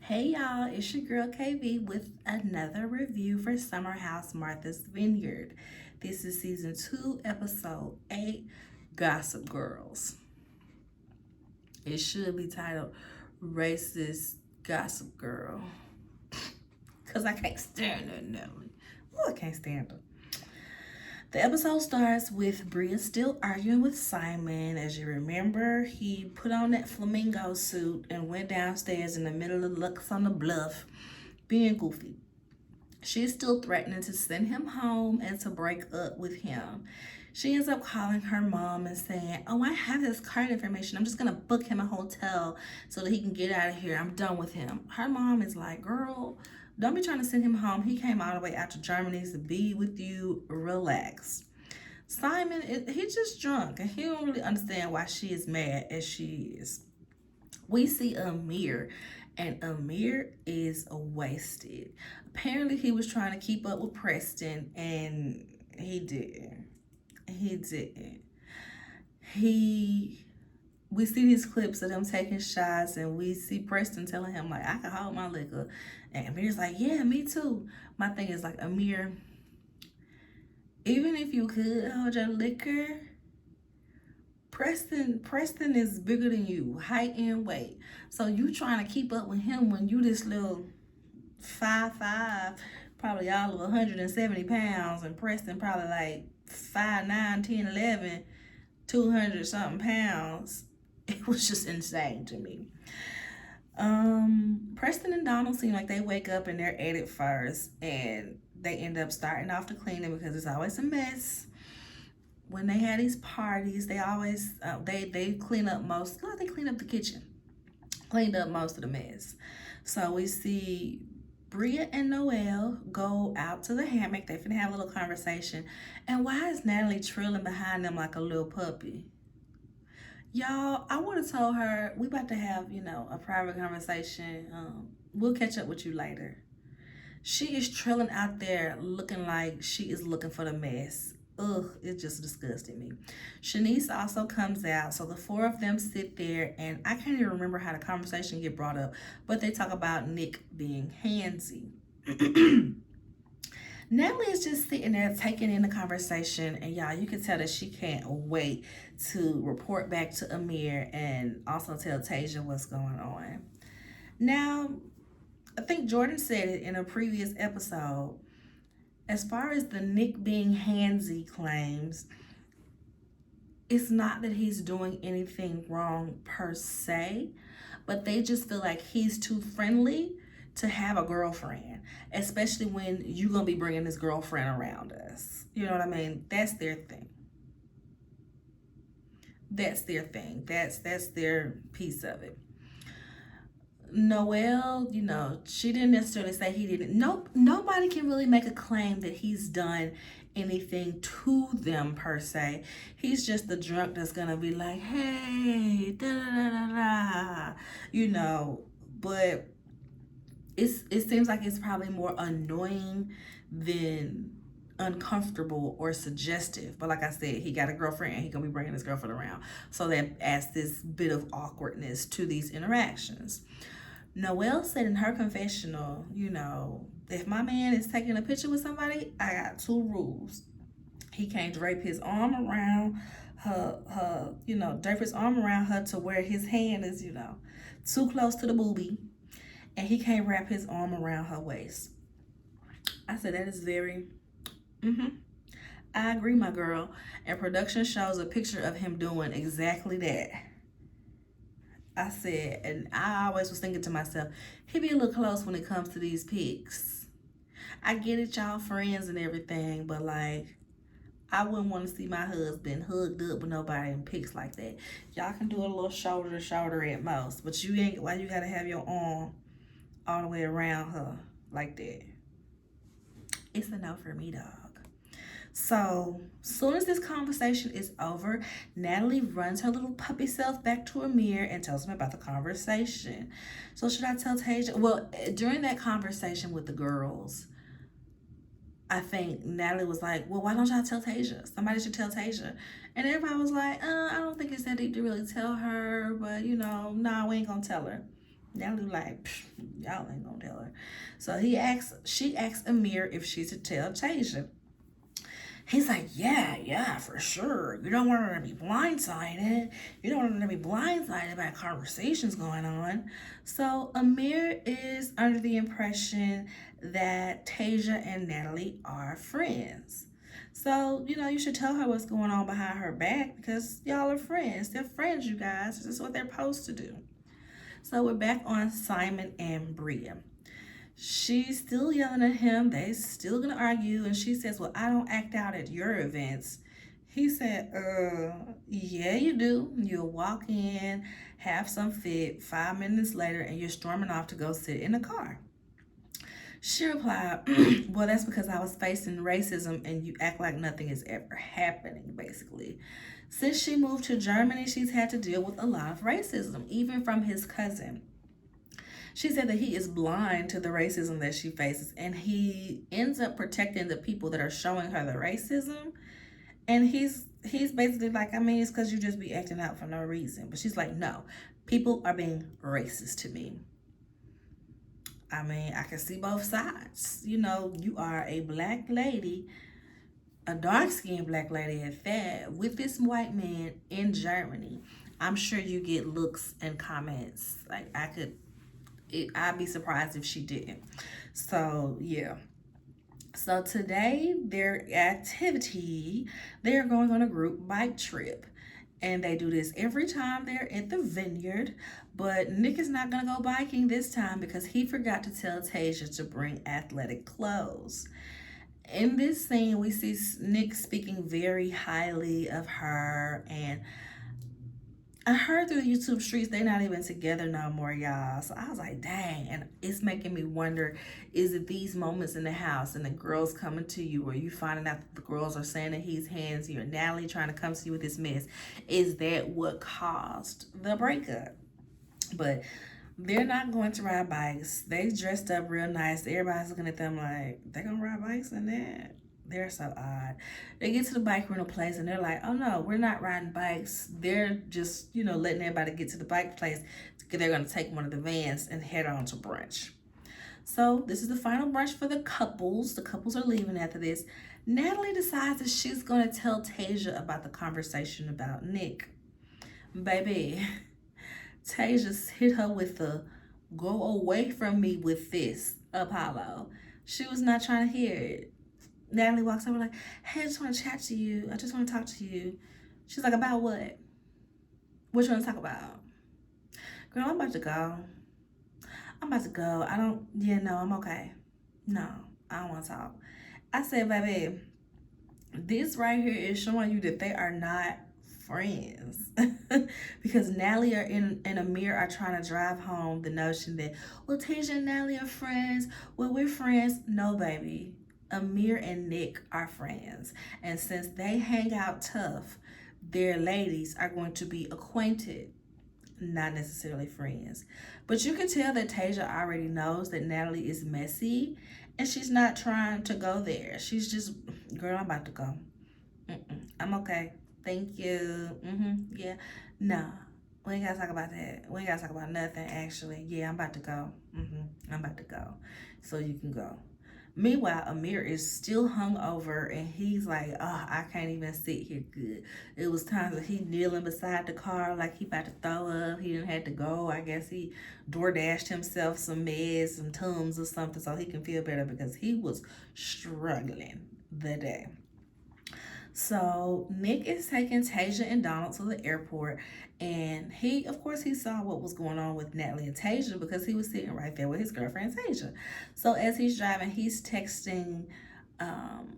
Hey y'all, it's your girl KV with another review for Summer House Martha's Vineyard. This is season 2, episode 8, Gossip Girls. It should be titled Racist Gossip Girl. Because I can't stand her, Nelly. Oh, I can't stand her. The episode starts with Bria still arguing with Simon. As you remember, he put on that flamingo suit and went downstairs in the middle of Lux on the Bluff, being goofy. She's still threatening to send him home and to break up with him. She ends up calling her mom and saying, "Oh, I have his card information. I'm just going to book him a hotel so that he can get out of here. I'm done with him." Her mom is like, "Girl, don't be trying to send him home. He came all the way out to Germany to be with you. Relax." Simon, he's just drunk and he don't really understand why she is mad as she is. We see Amir, and Amir is wasted. Apparently, he was trying to keep up with Preston, and he didn't. He didn't. We see these clips of them taking shots, and we see Preston telling him, like, "I can hold my liquor." And Amir's like, "Yeah, me too." My thing is, like, Amir, even if you could hold your liquor, Preston is bigger than you, height and weight. So you trying to keep up with him when you this little 5'5", probably all of 170 pounds, and Preston probably like 5'9", 10, 11, 200 something pounds. It was just insane to me. Preston and Donald seem like they wake up and they're at it first, and they end up starting off the cleaning because it's always a mess. When they had these parties, they always they clean up most. No, they clean up the kitchen, cleaned up most of the mess. So we see Bria and Noelle go out to the hammock. They finna have a little conversation. And why is Natalie trailing behind them like a little puppy? Y'all, I would have told her we about to have, a private conversation. We'll catch up with you later. She is trailing out there looking like she is looking for the mess. Ugh, it just disgusted me. Shanice also comes out, so the four of them sit there, and I can't even remember how the conversation get brought up, but they talk about Nick being handsy. Natalie is just sitting there taking in the conversation, and y'all, you can tell that she can't wait to report back to Amir and also tell Tasia what's going on. Now, I think Jordan said it in a previous episode. As far as the Nick being handsy claims, it's not that he's doing anything wrong per se, but they just feel like he's too friendly to have a girlfriend, especially when you're going to be bringing this girlfriend around us. You know what I mean? That's their thing. That's their thing. That's their piece of it. Noelle, she didn't necessarily say he didn't. Nope, nobody can really make a claim that he's done anything to them per se. He's just the drunk that's gonna be like, "Hey, da da da da," But it seems like it's probably more annoying than uncomfortable or suggestive. But like I said, he got a girlfriend and he gonna be bringing his girlfriend around, so that adds this bit of awkwardness to these interactions. Noelle said in her confessional, if my man is taking a picture with somebody, I got 2 rules. He can't drape his arm around drape his arm around her to where his hand is, too close to the boobie. And he can't wrap his arm around her waist. I said, that is very, I agree, my girl. And production shows a picture of him doing exactly that. I said, and I always was thinking to myself, he be a little close when it comes to these pics. I get it, y'all friends and everything, but like, I wouldn't want to see my husband hugged up with nobody in pics like that. Y'all can do a little shoulder to shoulder at most, but you ain't, why you gotta have your arm all the way around her like that? It's a no for me, dog. So, soon as this conversation is over, Natalie runs her little puppy self back to Amir and tells him about the conversation. So, should I tell Tasia? Well, during that conversation with the girls, I think Natalie was like, "Well, why don't y'all tell Tasia? Somebody should tell Tasia." And everybody was like, "I don't think it's that deep to really tell her, but, nah, we ain't gonna tell her." Natalie like, y'all ain't gonna tell her. So she asks Amir if she's to tell Tasia. He's like, yeah, for sure. You don't want her to be blindsided. You don't want her to be blindsided by conversations going on. So Amir is under the impression that Tasia and Natalie are friends. So, you should tell her what's going on behind her back because y'all are friends. They're friends, you guys. This is what they're supposed to do. So we're back on Simon and Bria. She's still yelling at him. They still gonna argue, and she says, well, I don't act out at your events. He said, yeah, you do. You'll walk in, have some fit, 5 minutes later, and you're storming off to go sit in the car. She replied, well, that's because I was facing racism and you act like nothing is ever happening, basically. Since she moved to Germany, she's had to deal with a lot of racism, even from his cousin. She said that he is blind to the racism that she faces, and he ends up protecting the people that are showing her the racism. And he's basically like, I mean, it's because you just be acting out for no reason. But she's like, no, people are being racist to me. I mean, I can see both sides. You are a black lady, a dark-skinned black lady at that, with this white man in Germany. I'm sure you get looks and comments. Like, I'd be surprised if she didn't. So, yeah. So today, their activity, they're going on a group bike trip. And they do this every time they're at the Vineyard. But Nick is not going to go biking this time because he forgot to tell Tasia to bring athletic clothes. In this scene, we see Nick speaking very highly of her, and I heard through the YouTube streets they're not even together no more, y'all. So I was like, dang. And it's making me wonder, is it these moments in the house and the girls coming to you, or you finding out that the girls are saying that he's handsy, or Natalie trying to come to you with this mess? Is that what caused the breakup? But they're not going to ride bikes. They dressed up real nice. Everybody's looking at them like, they're going to ride bikes in that? They're so odd. They get to the bike rental place and they're like, oh no, we're not riding bikes. They're just, letting everybody get to the bike place. They're going to take one of the vans and head on to brunch. So this is the final brunch for the couples. The couples are leaving after this. Natalie decides that she's going to tell Tasia about the conversation about Nick. Baby, Tasia hit her with the go away from me with this, Apollo. She was not trying to hear it. Natalie walks over like, hey, I just want to chat to you. I just want to talk to you. She's like, about what? What you want to talk about? Girl, I'm about to go. I'm okay. No, I don't want to talk. I said, baby, this right here is showing you that they are not friends. Because Natalie and Amir are trying to drive home the notion that, well, Tasia and Natalie are friends. Well, we're friends. No, baby. Amir and Nick are friends. And since they hang out tough, their ladies are going to be acquainted, not necessarily friends. But you can tell that Tasia already knows that Natalie is messy, and she's not trying to go there. She's just, girl, I'm about to go. I'm okay. Thank you. Yeah. No, we ain't gotta talk about that. We ain't gotta talk about nothing, actually. Yeah, I'm about to go. I'm about to go. So you can go. Meanwhile, Amir is still hungover, and he's like, oh, I can't even sit here good. It was times that he kneeling beside the car like he about to throw up. He didn't have to go. I guess he DoorDashed himself some meds, some Tums or something so he can feel better because he was struggling the day. So Nick is taking Tasia and Donald to the airport, and of course, he saw what was going on with Natalie and Tasia because he was sitting right there with his girlfriend Tasia. So as he's driving, he's texting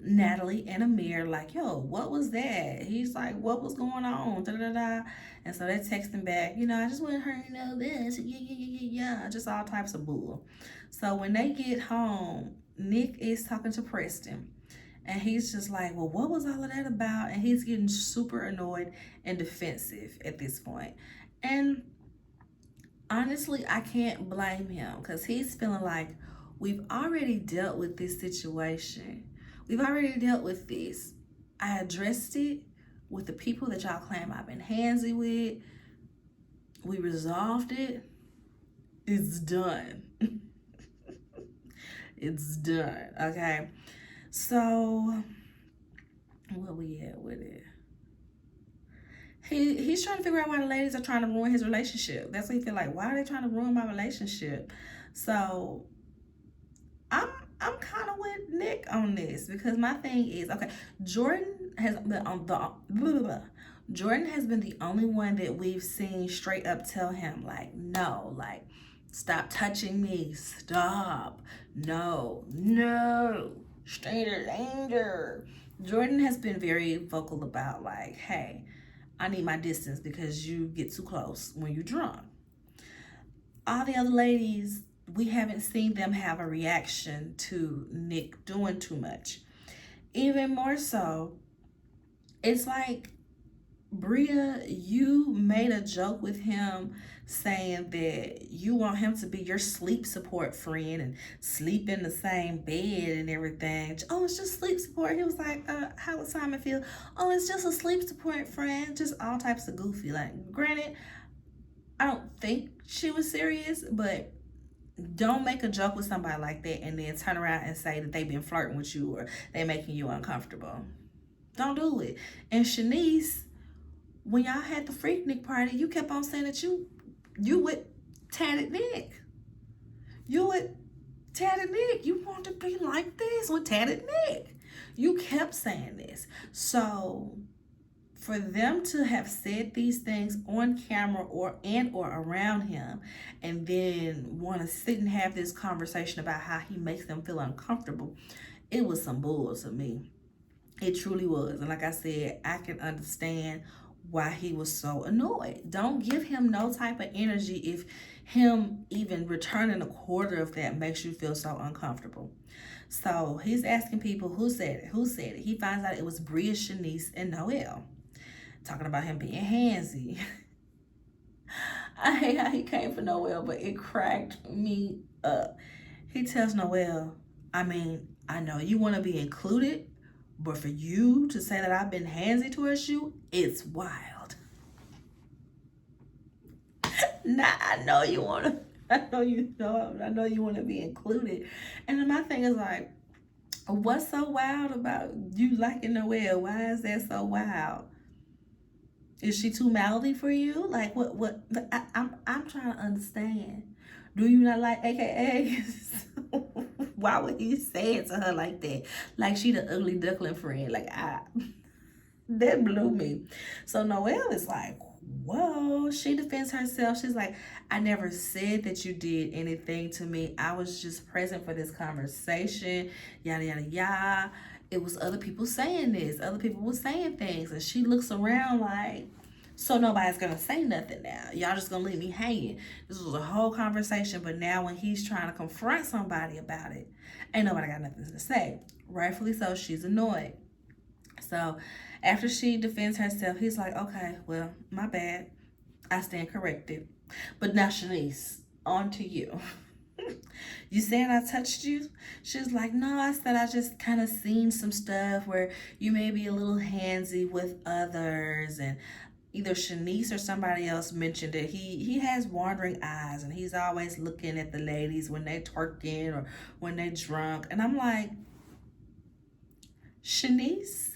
Natalie and Amir like, yo, what was that? He's like, what was going on? Da-da-da. And so they're texting back, I just want her to know this. Yeah. Just all types of bull. So when they get home, Nick is talking to Preston. And he's just like, well, what was all of that about? And he's getting super annoyed and defensive at this point. And honestly, I can't blame him because he's feeling like we've already dealt with this situation. We've already dealt with this. I addressed it with the people that y'all claim I've been handsy with. We resolved it. It's done. It's done. Okay. So where we at with it? He's trying to figure out why the ladies are trying to ruin his relationship. That's what he feel like. Why are they trying to ruin my relationship? So I'm I'm kind of with Nick on this, because my thing is, okay, Jordan has been on the blah, blah, blah. Jordan has been the only one that we've seen straight up tell him, like, no, like, stop touching me, stop, no, stranger danger. Jordan has been very vocal about, like, hey, I need my distance because you get too close when you're drunk. All the other ladies, we haven't seen them have a reaction to Nick doing too much. Even more so, it's like, Bria, you made a joke with him saying that you want him to be your sleep support friend and sleep in the same bed and everything. Oh, it's just sleep support. He was like, how would Simon feel? Oh, it's just a sleep support friend. Just all types of goofy. Like, granted, I don't think she was serious, but don't make a joke with somebody like that and then turn around and say that they've been flirting with you or they're making you uncomfortable. Don't do it. And Shanice, when y'all had the Freaknik party, you kept on saying that you with Tatted Nick. You with Tatted Nick. You want to be like this with Tatted Nick. You kept saying this. So for them to have said these things on camera or around him, and then want to sit and have this conversation about how he makes them feel uncomfortable, it was some bull to me. It truly was. And like I said, I can understand why he was so annoyed. Don't give him no type of energy if him even returning a quarter of that makes you feel so uncomfortable. So he's asking people, who said it? He finds out it was Bria, Shanice, and Noel. Talking about him being handsy. I hate how he came for Noel, but it cracked me up. He tells Noel, I mean, I know you want to be included, but for you to say that I've been handsy towards you, it's wild. Nah, I know you want to be included. And then my thing is like, what's so wild about you liking Noel? Why is that so wild? Is she too mouthy for you? Like, what? I'm trying to understand. Do you not like AKAs? Why would he say it to her like that? Like she the ugly duckling friend. Like, that blew me. So Noelle is like, whoa. She defends herself. She's like, I never said that you did anything to me. I was just present for this conversation. Yada, yada, yada. It was other people saying this. Other people were saying things. And she looks around like, so nobody's going to say nothing now. Y'all just going to leave me hanging. This was a whole conversation, but now when he's trying to confront somebody about it, ain't nobody got nothing to say. Rightfully so, she's annoyed. So after she defends herself, he's like, okay, well, my bad. I stand corrected. But now, Shanice, on to you. You saying I touched you? She's like, no, I said I just kind of seen some stuff where you may be a little handsy with others, and either Shanice or somebody else mentioned that he has wandering eyes and he's always looking at the ladies when they twerking or when they drunk. And I'm like, Shanice,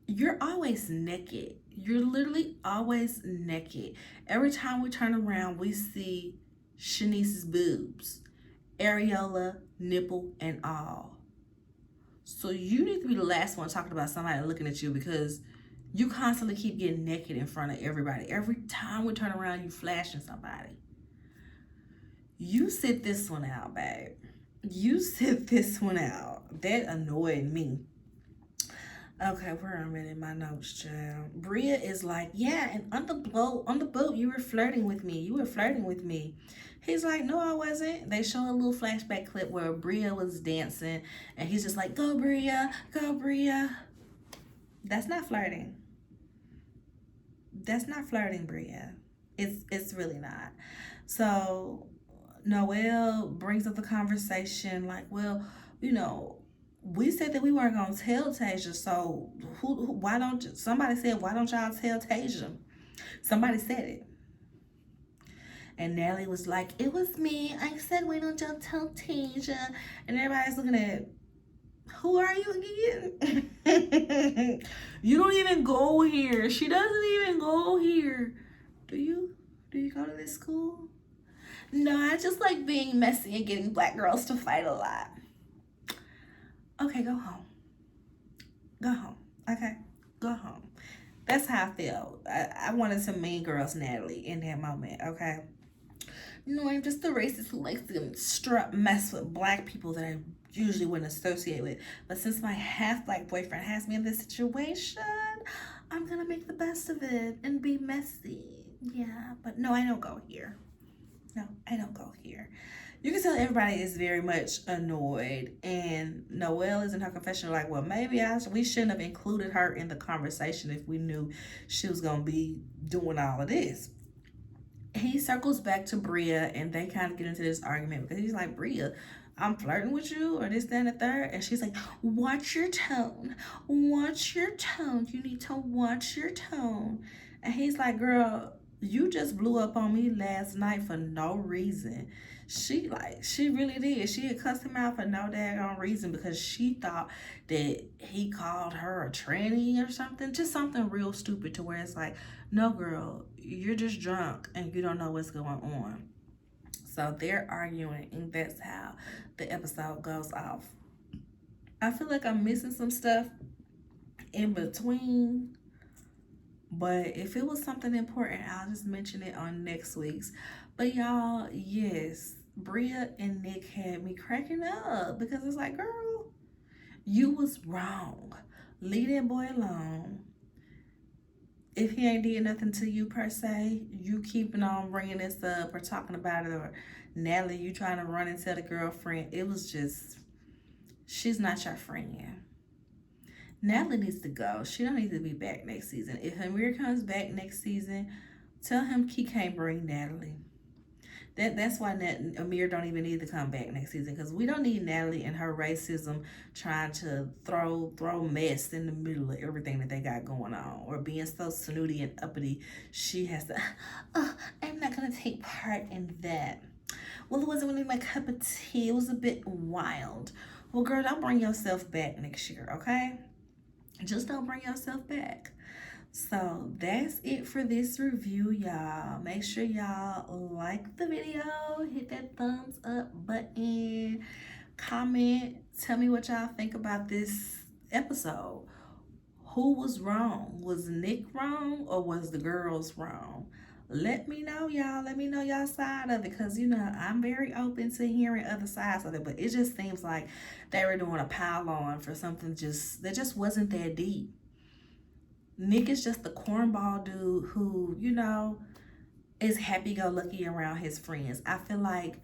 you're always naked. You're literally always naked. Every time we turn around, we see Shanice's boobs, areola, nipple, and all. So you need to be the last one talking about somebody looking at you, because you constantly keep getting naked in front of everybody. Every time we turn around, you flashing somebody. You sit this one out, babe. You sit this one out. That annoyed me. Okay, where am I in my notes, child? Bria is like, yeah, and on the boat, you were flirting with me. He's like, no, I wasn't. They show a little flashback clip where Bria was dancing, and he's just like, go, Bria, go, Bria. That's not flirting. That's not flirting, Bria. It's really not. So Noelle brings up the conversation like, well, we said that we weren't gonna tell Tasia, so somebody said, why don't y'all tell Tasia? Somebody said it. And Natalie was like, it was me. I said, wait, don't tell Tasia. And everybody's looking at, who are you again? You don't even go here. She doesn't even go here. Do you? Do you go to this school? No, I just like being messy and getting black girls to fight a lot. Okay, go home. Go home. Okay, go home. That's how I feel. I wanted some mean girls Natalie in that moment, okay? No, I'm just the racist who likes to mess with black people that I usually wouldn't associate with. But since my half-black boyfriend has me in this situation, I'm gonna make the best of it and be messy. Yeah, but no, I don't go here. No, I don't go here. You can tell everybody is very much annoyed, and Noelle is in her confession like, well, maybe we shouldn't have included her in the conversation if we knew she was gonna be doing all of this. He circles back to Bria, and they kind of get into this argument because he's like, Bria, I'm flirting with you, or this, that, and the third. And she's like, watch your tone. Watch your tone. You need to watch your tone. And he's like, girl, you just blew up on me last night for no reason. She really did. She had cussed him out for no daggone reason because she thought that he called her a tranny or something. Just something real stupid to where it's like, no, girl, you're just drunk and you don't know what's going on. So they're arguing, and that's how the episode goes off. I feel like I'm missing some stuff in between, but if it was something important, I'll just mention it on next week's. But y'all, yes, Bria and Nick had me cracking up because it's like, girl, you was wrong. Leave that boy alone. If he ain't did nothing to you per se, you keeping on bringing this up or talking about it, or Natalie, you trying to run and tell the girlfriend. It was just, she's not your friend. Natalie needs to go. She don't need to be back next season. If Amir comes back next season, tell him he can't bring Natalie. That's why Amir don't even need to come back next season, because we don't need Natalie and her racism trying to throw mess in the middle of everything that they got going on, or being so snooty and uppity. She has to, I'm not going to take part in that. Well, it wasn't really my cup of tea. It was a bit wild. Well, girl, don't bring yourself back next year, okay? Just don't bring yourself back. So that's it for this review, y'all. Make sure y'all like the video, hit that thumbs up button, comment, tell me what y'all think about this episode. Who was wrong? Was Nick wrong, or was the girls wrong? Let me know, y'all. Let me know y'all side of it, because, you know, I'm very open to hearing other sides of it, but it just seems like they were doing a pile on for something that just wasn't that deep. Nick is just the cornball dude who, you know, is happy-go-lucky around his friends. I feel like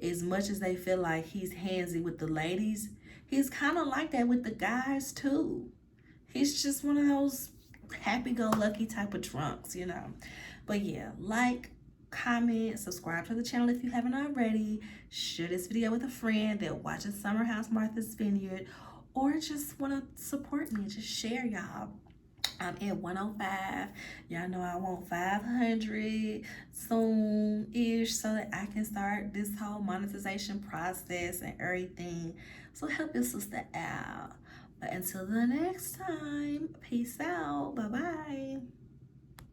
as much as they feel like he's handsy with the ladies, he's kind of like that with the guys too. He's just one of those happy-go-lucky type of drunks, you know. But yeah, like, comment, subscribe to the channel if you haven't already. Share this video with a friend that watches Summer House Martha's Vineyard, or just want to support me. Just share, y'all. I'm at 105. Y'all know I want 500 soon-ish so that I can start this whole monetization process and everything. So help your sister out. But until the next time, peace out. Bye-bye.